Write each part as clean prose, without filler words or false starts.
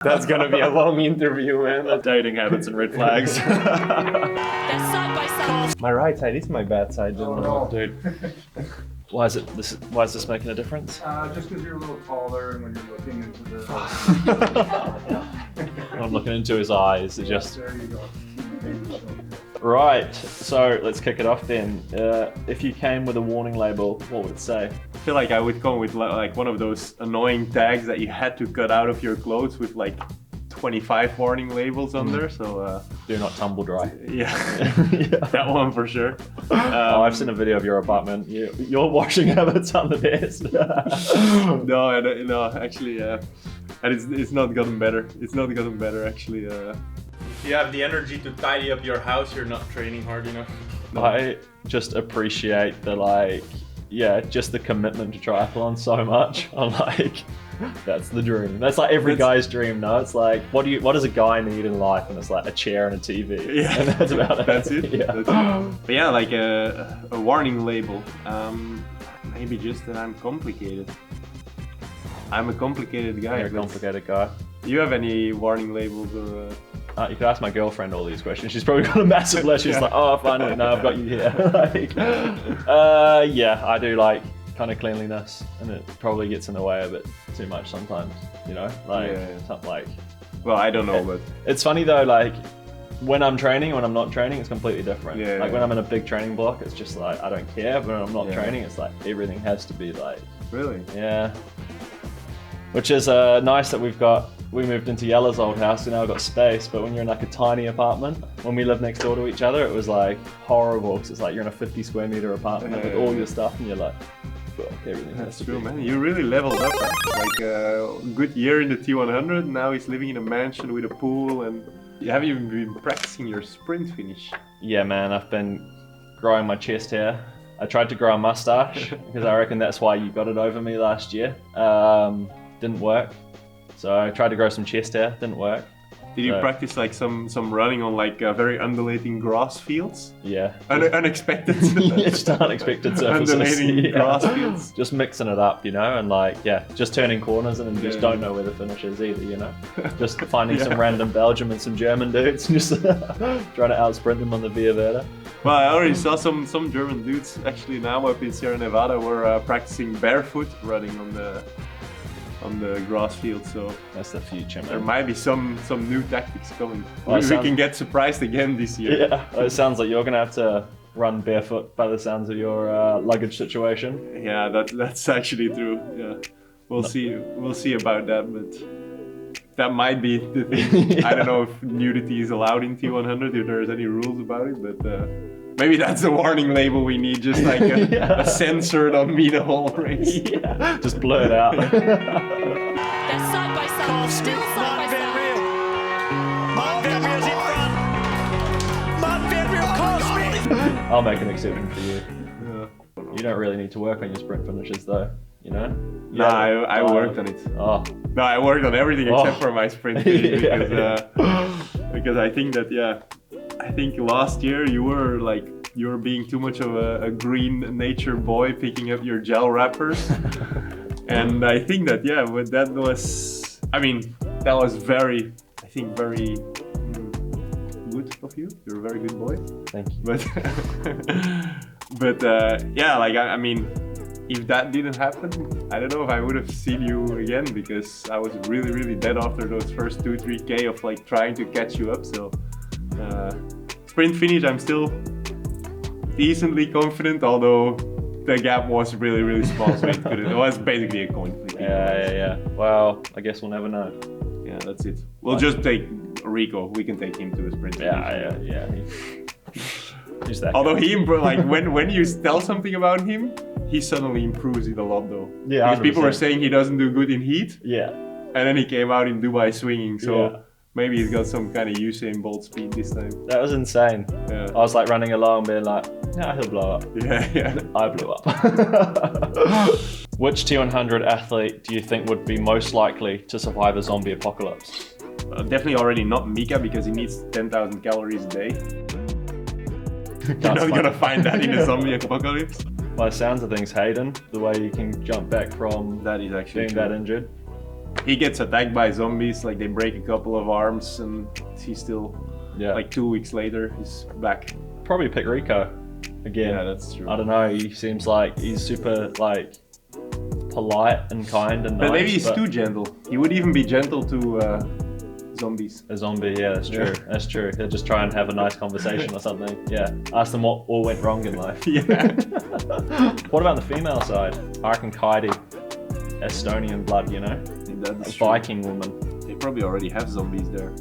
That's gonna be a long interview, man. Dating habits and red flags. They're side by side. My right side is my bad side, no. dude. Why is this making a difference? Just because you're a little taller and when you're looking into the... I'm looking into his eyes. It just There you go. right. So let's kick it off then. If you came with a warning label, what would it say? I feel like I would come with like one of those annoying tags that you had to cut out of your clothes with like 25 warning labels on there. So Do not tumble dry. yeah, that one for sure. I've seen a video of your apartment. Your washing habits aren't the best. No, actually, and it's not gotten better. It's not gotten better actually. If you have the energy to tidy up your house, you're not training hard enough. I just appreciate just the commitment to triathlon so much. I'm like, that's the dream. That's like every guy's dream, no? It's like, what does a guy need in life? And it's like a chair and a TV. Yeah, and that's about it. That's it. Yeah. That's it. But yeah, like a warning label. Maybe just that I'm complicated. I'm a complicated guy. You're a complicated guy. Do you have any warning labels or? You could ask my girlfriend all these questions. She's probably got a massive list. She's like, oh, finally, no, I've got you here. Like, yeah, I do like kind of cleanliness, and it probably gets in the way a bit too much sometimes, you know? Like, something like... Well, I don't know, but... It's funny though, like, when I'm training, when I'm not training, it's completely different. Yeah, like, when I'm in a big training block, it's just like, I don't care, but when I'm not training, it's like, everything has to be like... Really? Yeah. Which is nice that we moved into Yella's old house, so now I've got space, but when you're in like a tiny apartment, when we lived next door to each other, it was like horrible, because it's like you're in a 50 square meter apartment with all your stuff, and you're like, fuck, everything has to True, be. man. You really leveled up, huh? Like a good year in the T100, now he's living in a mansion with a pool, and you haven't even been practicing your sprint finish. Yeah, man, I've been growing my chest hair. I tried to grow a mustache, because I reckon that's why you got it over me last year. Didn't work. So I tried to grow some chest hair, didn't work. Did you practice like some running on like very undulating grass fields? Yeah. Unexpected. Just unexpected surfaces. Undulating grass fields. Just mixing it up, you know, and like, just turning corners and just don't know where the finish is either, you know. Just finding some random Belgium and some German dudes and just trying to outsprint them on the Via Verde. Well, I already saw some German dudes actually now up in Sierra Nevada were practicing barefoot running on the grass field, so that's the future, man. There might be some new tactics coming. Well, we can get surprised again this year. Yeah, it sounds like you're gonna have to run barefoot by the sounds of your luggage situation. Yeah, that's actually true. Yeah, we'll see about that, but that might be the thing. I don't know if nudity is allowed in T100, if there's any rules about it, but maybe that's the warning label we need, just like a censored on me the whole race. Yeah, just blur it out. They're side by side. Still side by side. Marten Van Riel's in front. Marten Van Riel cost me. I'll make an exception for you. You don't really need to work on your sprint finishes though, you know? No, I worked on it. Oh. No, I worked on everything except for my sprint finish because I think that, I think last year you were being too much of a green nature boy picking up your gel wrappers. And I think that, but that was very good of you. You're a very good boy. Thank you. But I mean, if that didn't happen, I don't know if I would have seen you again, because I was really, really dead after those first 2-3K of like trying to catch you up. So sprint finish, I'm still decently confident, although the gap was really, really small, so it was basically a coin flip. Yeah. Well, I guess we'll never know. Yeah, that's it. We'll just take Rico. We can take him to the sprint finish. Yeah. He's that Although guy. he like when you tell something about him, he suddenly improves it a lot though. Yeah, because 100%. people were saying he doesn't do good in heat. Yeah. And then he came out in Dubai swinging, so maybe he's got some kind of Usain Bolt speed this time. That was insane. Yeah. I was like running along being like, he'll blow up. Yeah. I blew up. Which T100 athlete do you think would be most likely to survive a zombie apocalypse? Definitely already not Mika, because he needs 10,000 calories a day. You're not gonna find that in a zombie apocalypse. By the sounds of things, Hayden, the way you can jump back from That is actually being true. that injured. he gets attacked by zombies, like they break a couple of arms, and he's still like 2 weeks later he's back. Probably pick Rico again. Yeah, that's true. I don't know. He seems like he's super like polite and kind and nice. But maybe he's too gentle. He would even be gentle to zombies. A zombie, yeah, that's true. Yeah. That's true. He'll just try and have a nice conversation or something. Yeah. Ask them what all went wrong in life. Yeah. What about the female side? I reckon Kaidi, Estonian blood, you know? That's a Viking woman. They probably already have zombies there.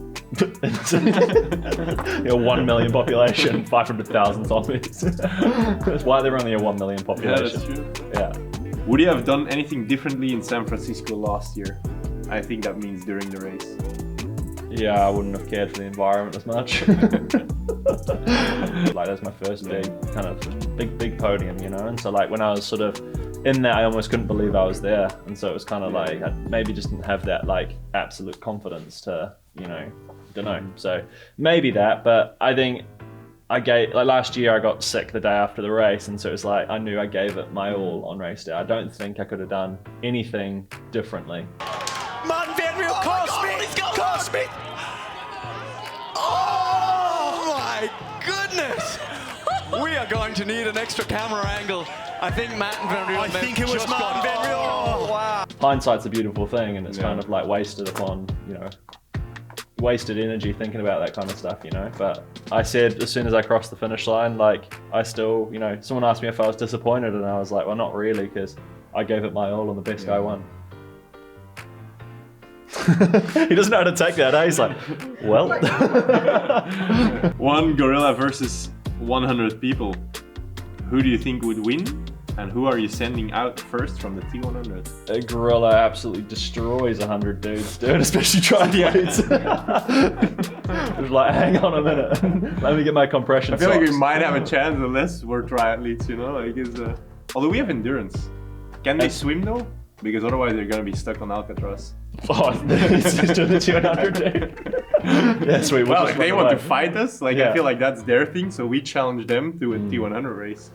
1 million population, 500,000 zombies. That's why they're only a 1 million population. Yeah, that's true. Yeah. Would you have done anything differently in San Francisco last year? I think that means during the race. Yeah, I wouldn't have cared for the environment as much. Like that's my first big podium, you know. And so like when I was sort of in there, I almost couldn't believe I was there. And so it was kind of like I maybe just didn't have that like absolute confidence to, you know, don't know. So maybe that, but I think I gave like last year I got sick the day after the race, and so it was like I knew I gave it my all on race day. I don't think I could have done anything differently. Marten Van Riel cost me! Oh my goodness! We are going to need an extra camera angle. I think Marten Van Riel. I think it was Marten Van Riel. Oh wow! Hindsight's a beautiful thing, and it's kind of like wasted upon, you know, wasted energy thinking about that kind of stuff, you know. But I said as soon as I crossed the finish line, like I still, you know, someone asked me if I was disappointed, and I was like, well, not really, because I gave it my all, and the best guy won. He doesn't know how to take that, eh? He's like, well. One gorilla versus 100 people. Who do you think would win? And who are you sending out first from the T100? A gorilla absolutely destroys 100 dudes, dude, especially triathletes. It's like, hang on a minute, let me get my compression I feel socks. like we might have a chance unless we're triathletes, you know? Like although we have endurance. Can they swim though? Because otherwise they're gonna be stuck on Alcatraz. Oh, it's just the 200 dude. Yeah, sweet. Well, if they want to fight us, like I feel like that's their thing, so we challenge them to a T100 race.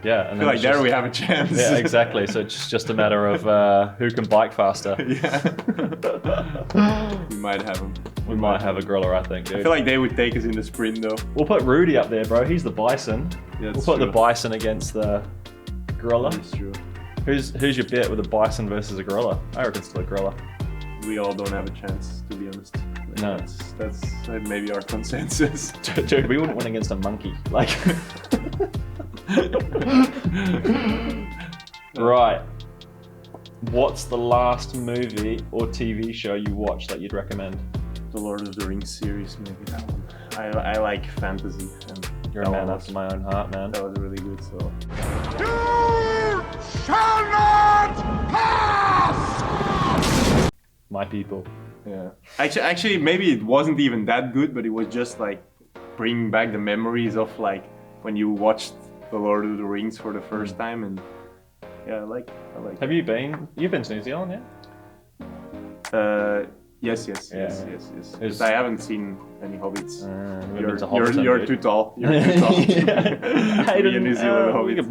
Yeah, and I feel like there we have a chance. Yeah, exactly. So it's just a matter of who can bike faster. Yeah. We might have them. We might have a gorilla, I think, dude. I feel like they would take us in the sprint though. We'll put Rudy up there, bro. He's the bison. Yeah, we'll put the bison against the gorilla. That's true. Who's your bet with a bison versus a gorilla? I reckon it's still a gorilla. We all don't have a chance, to be honest. Like, No. That's maybe our consensus. Dude, we wouldn't win against a monkey. Like. Right. What's the last movie or TV show you watched that you'd recommend? The Lord of the Rings series, maybe that one. I like fantasy. And You're a man after my own heart, man. That was really good, so. My people. Yeah. Actually, maybe it wasn't even that good, but it was just like bringing back the memories of like when you watched The Lord of the Rings for the first time, and yeah, I like. Have you been? You've been to New Zealand, yeah? Yes. Yeah. But I haven't seen any hobbits. You're too tall. You're too tall. I Be a New Zealand hobbit.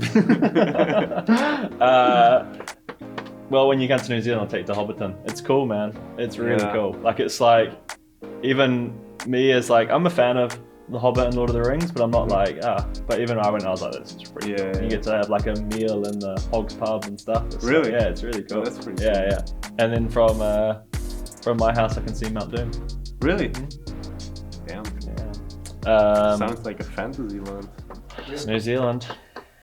Well, when you come to New Zealand, I'll take you to Hobbiton. It's cool, man. It's really cool. Like, it's like, even me as like, I'm a fan of The Hobbit and Lord of the Rings, but I'm not like, but even when I went, I was like, this is pretty cool. You get to have like a meal in the Hog's Pub and stuff. It's really? Like, yeah, it's really cool. Oh, that's pretty cool. Yeah. And then from my house, I can see Mount Doom. Really? Damn. Yeah. Sounds like a fantasy land. It's New Zealand.